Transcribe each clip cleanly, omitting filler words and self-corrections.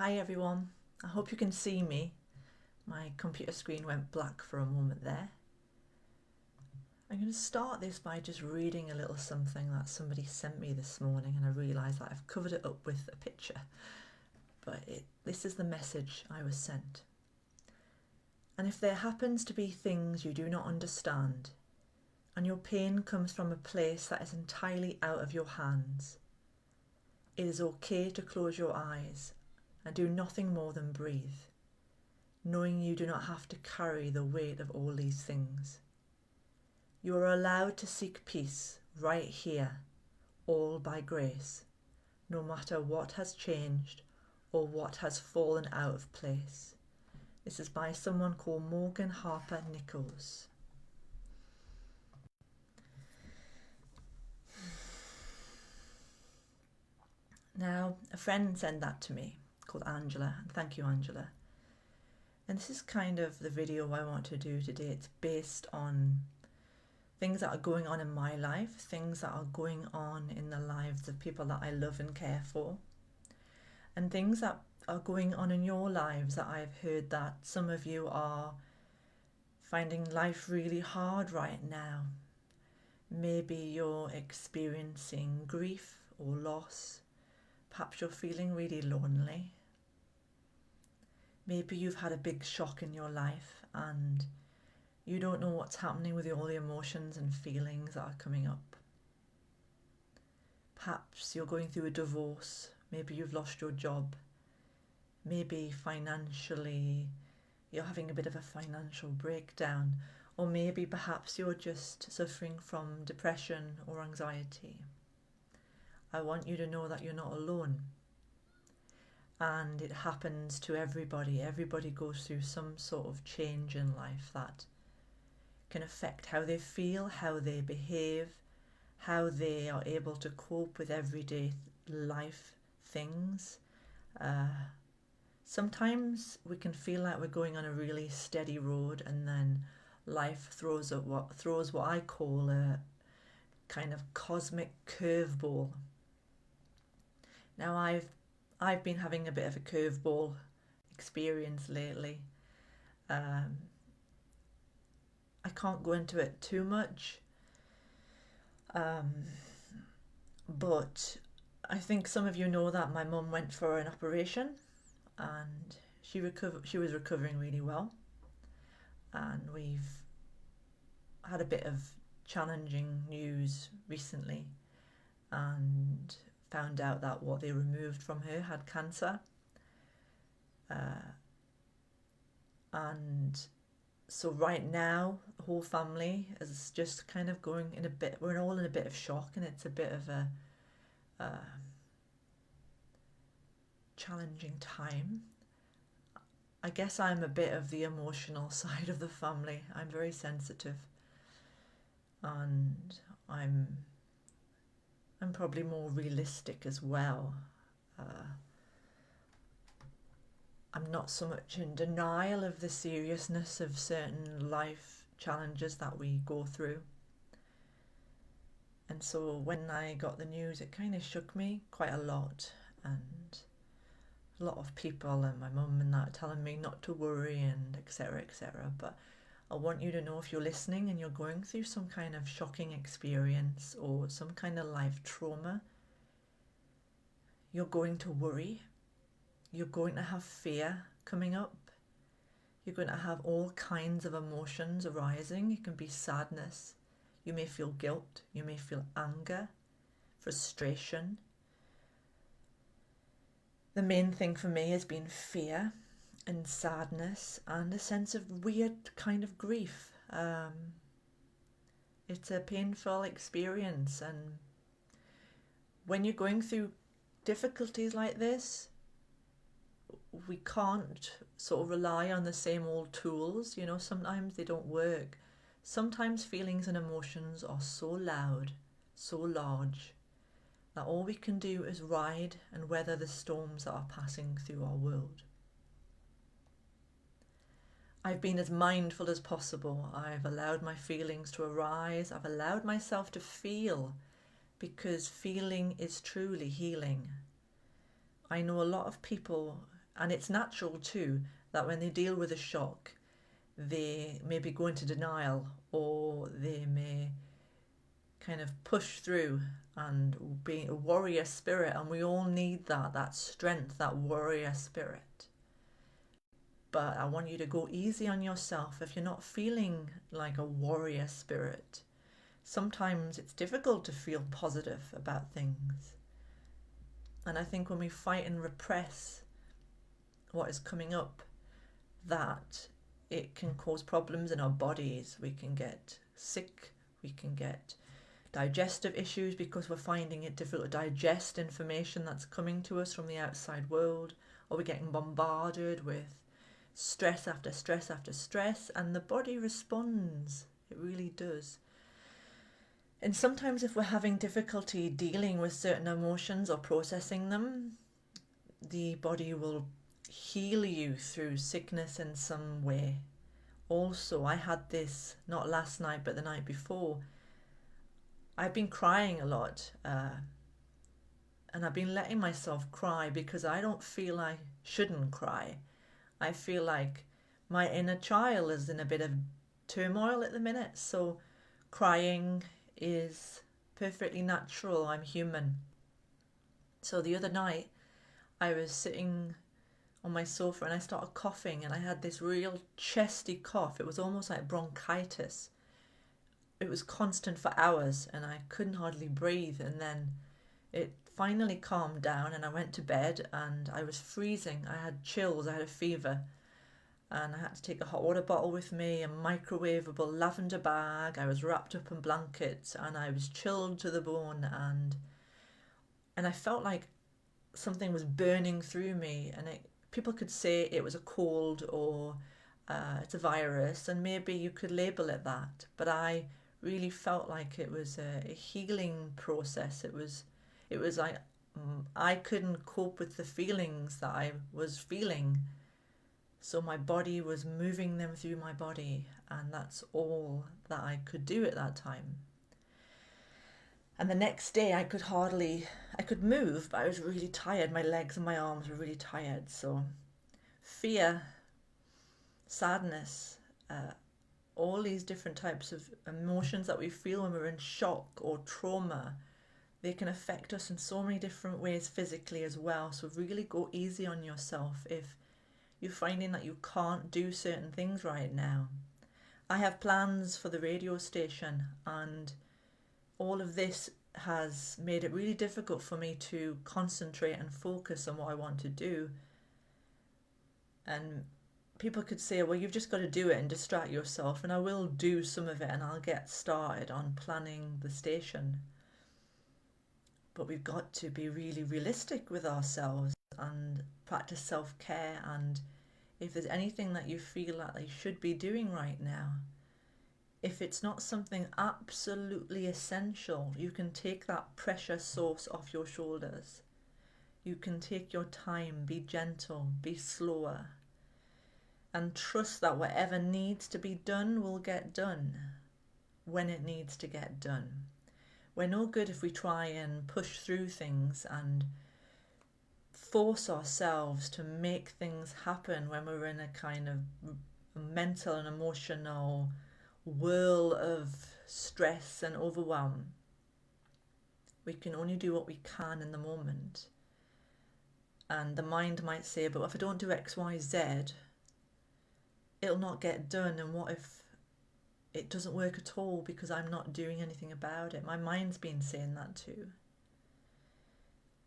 Hi everyone, I hope you can see me. My computer screen went black for a moment there. I'm going to start this by just reading a little something that somebody sent me this morning, and I realise that I've covered it up with a picture, but this is the message I was sent. And if there happens to be things you do not understand, and your pain comes from a place that is entirely out of your hands, it is okay to close your eyes and do nothing more than breathe, knowing you do not have to carry the weight of all these things. You are allowed to seek peace right here, all by grace, no matter what has changed or what has fallen out of place. This is by someone called Morgan Harper Nichols. Now, a friend sent that to me, called Angela, and thank you, Angela. And this is kind of the video I want to do today. It's based on things that are going on in my life, things that are going on in the lives of people that I love and care for, and things that are going on in your lives that I've heard that some of you are finding life really hard right now. Maybe you're experiencing grief or loss. Perhaps you're feeling really lonely. Maybe you've had a big shock in your life and you don't know what's happening with all the emotions and feelings that are coming up. Perhaps you're going through a divorce. Maybe you've lost your job. Maybe financially you're having a bit of a financial breakdown. Or maybe perhaps you're just suffering from depression or anxiety. I want you to know that you're not alone. And it happens to everybody. Everybody goes through some sort of change in life that can affect how they feel, how they behave, how they are able to cope with everyday life things. Sometimes we can feel like we're going on a really steady road, and then life throws what I call a kind of cosmic curveball. Now I've been having a bit of a curveball experience lately. I can't go into it too much, but I think some of you know that my mum went for an operation, and she was recovering really well, and we've had a bit of challenging news recently, and found out that what they removed from her had cancer, and so right now the whole family is just kind of going in a bit, we're all in a bit of shock, and it's a bit of a challenging time. I guess I'm a bit of the emotional side of the family. I'm very sensitive, and I'm probably more realistic as well. I'm not so much in denial of the seriousness of certain life challenges that we go through. And so when I got the news, it kind of shook me quite a lot, and a lot of people and my mum and that telling me not to worry and etc. etc. But I want you to know, if you're listening and you're going through some kind of shocking experience or some kind of life trauma, you're going to worry. You're going to have fear coming up. You're going to have all kinds of emotions arising. It can be sadness. You may feel guilt. You may feel anger, frustration. The main thing for me has been fear and sadness and a sense of weird kind of grief. It's a painful experience, and when you're going through difficulties like this, we can't sort of rely on the same old tools. Sometimes they don't work. Sometimes feelings and emotions are so loud, so large, that all we can do is ride and weather the storms that are passing through our world. I've been as mindful as possible. I've allowed my feelings to arise. I've allowed myself to feel, because feeling is truly healing. I know a lot of people And it's natural too that when they deal with a shock, they maybe go into denial, or they may kind of push through and be a warrior spirit. And we all need that strength, that warrior spirit. But I want you to go easy on yourself if you're not feeling like a warrior spirit. Sometimes it's difficult to feel positive about things. And I think when we fight and repress what is coming up, that it can cause problems in our bodies. We can get sick, we can get digestive issues because we're finding it difficult to digest information that's coming to us from the outside world, or we're getting bombarded with stress after stress after stress, and the body responds. It really does. And sometimes if we're having difficulty dealing with certain emotions or processing them, the body will heal you through sickness in some way. Also, I had this not last night but the night before. I've been crying a lot, and I've been letting myself cry because I don't feel I shouldn't cry. I feel like my inner child is in a bit of turmoil at the minute, so crying is perfectly natural. I'm human. So the other night I was sitting on my sofa and I started coughing, and I had this real chesty cough. It was almost like bronchitis. It was constant for hours and I couldn't hardly breathe, and then it finally calmed down and I went to bed and I was freezing. I had chills, I had a fever, and I had to take a hot water bottle with me, a microwavable lavender bag. I was wrapped up in blankets and I was chilled to the bone, and I felt like something was burning through me, and people could say it was a cold or it's a virus, and maybe you could label it that, but I really felt like it was a healing process. It was like I couldn't cope with the feelings that I was feeling, so my body was moving them through my body, and that's all that I could do at that time. And the next day I could move, but I was really tired. My legs and my arms were really tired. So fear, sadness, all these different types of emotions that we feel when we're in shock or trauma, they can affect us in so many different ways physically as well. So really go easy on yourself if you're finding that you can't do certain things right now. I have plans for the radio station, and all of this has made it really difficult for me to concentrate and focus on what I want to do. And people could say, well, you've just got to do it and distract yourself, and I will do some of it and I'll get started on planning the station. But we've got to be really realistic with ourselves and practice self-care. And if there's anything that you feel like you should be doing right now, if it's not something absolutely essential, you can take that pressure source off your shoulders. You can take your time, be gentle, be slower, and trust that whatever needs to be done will get done when it needs to get done. We're no good if we try and push through things and force ourselves to make things happen when we're in a kind of mental and emotional whirl of stress and overwhelm. We can only do what we can in the moment. And the mind might say, but if I don't do X, Y, Z, it'll not get done. And what if it doesn't work at all because I'm not doing anything about it? My mind's been saying that too.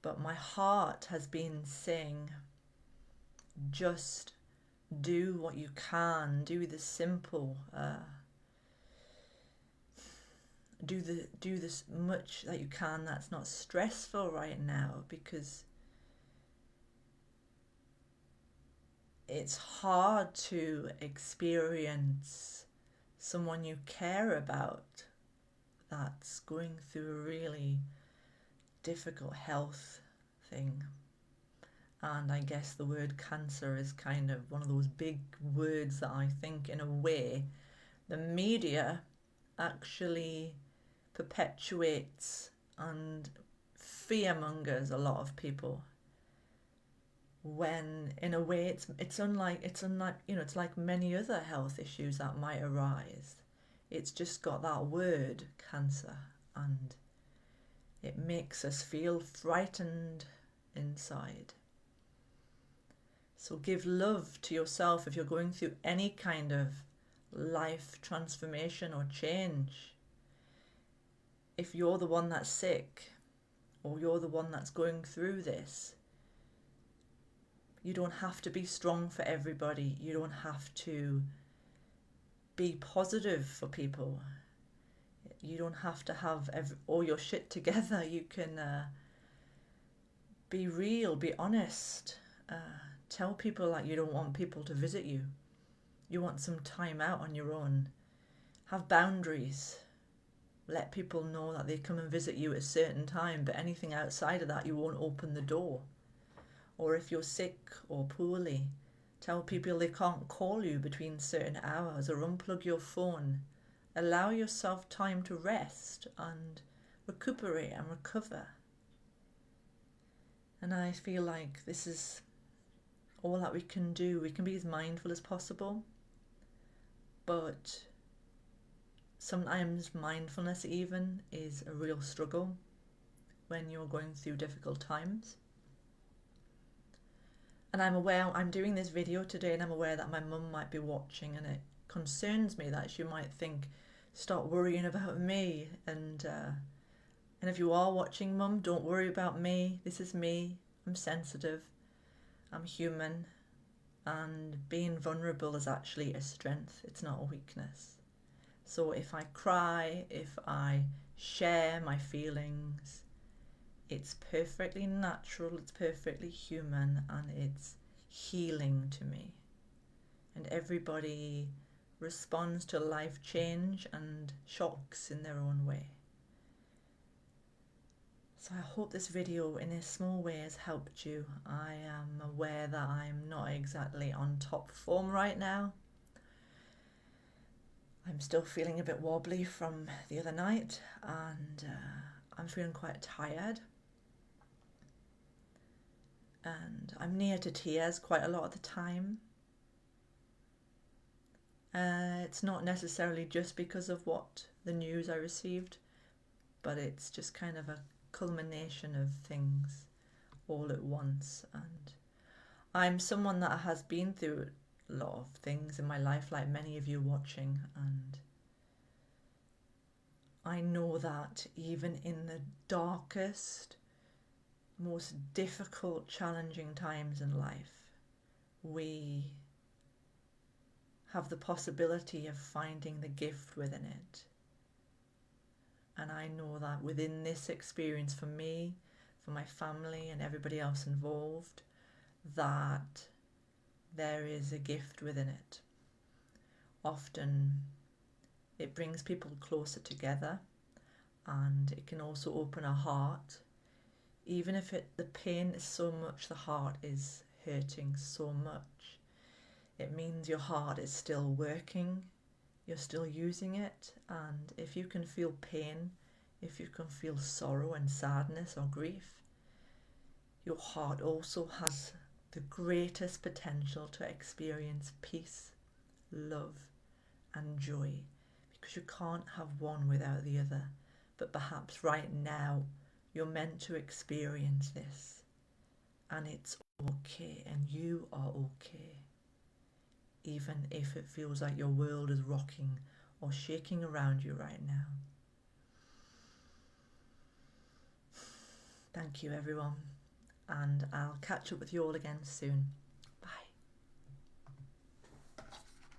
But my heart has been saying, just do what you can, do the simple, do this much that you can that's not stressful right now, because it's hard to experience someone you care about that's going through a really difficult health thing. And I guess the word cancer is kind of one of those big words that I think, in a way, the media actually perpetuates and fearmongers a lot of people. when in a way it's unlike, you know, it's like many other health issues that might arise. It's just got that word cancer, and it makes us feel frightened inside. So give love to yourself if you're going through any kind of life transformation or change. If you're the one that's sick, or you're the one that's going through this, you don't have to be strong for everybody. You don't have to be positive for people. You don't have to have all your shit together. You can be real, be honest. Tell people that you don't want people to visit you. You want some time out on your own. Have boundaries. Let people know that they come and visit you at a certain time, but anything outside of that, you won't open the door. Or if you're sick or poorly, tell people they can't call you between certain hours, or unplug your phone. Allow yourself time to rest and recuperate and recover. And I feel like this is all that we can do. We can be as mindful as possible, but sometimes mindfulness even is a real struggle when you're going through difficult times. And I'm aware I'm doing this video today, and I'm aware that my mum might be watching, and it concerns me that she might think, stop worrying about me. And if you are watching, Mum, don't worry about me. This is me. I'm sensitive. I'm human. And being vulnerable is actually a strength. It's not a weakness. So if I cry, if I share my feelings, it's perfectly natural, it's perfectly human, and it's healing to me. And everybody responds to life change and shocks in their own way. So I hope this video in a small way has helped you. I am aware that I'm not exactly on top form right now. I'm still feeling a bit wobbly from the other night, and I'm feeling quite tired. And I'm near to tears quite a lot of the time. It's not necessarily just because of what the news I received, but it's just kind of a culmination of things all at once. And I'm someone that has been through a lot of things in my life, like many of you watching, and I know that even in the darkest, most difficult, challenging times in life, we have the possibility of finding the gift within it. And I know that within this experience, for me, for my family and everybody else involved, that there is a gift within it. Often it brings people closer together, and it can also open a heart. Even if the pain is so much, the heart is hurting so much, it means your heart is still working, you're still using it. And if you can feel pain, if you can feel sorrow and sadness or grief, your heart also has the greatest potential to experience peace, love and joy, because you can't have one without the other. But perhaps right now you're meant to experience this, and it's okay, and you are okay, even if it feels like your world is rocking or shaking around you right now. Thank you, everyone, and I'll catch up with you all again soon.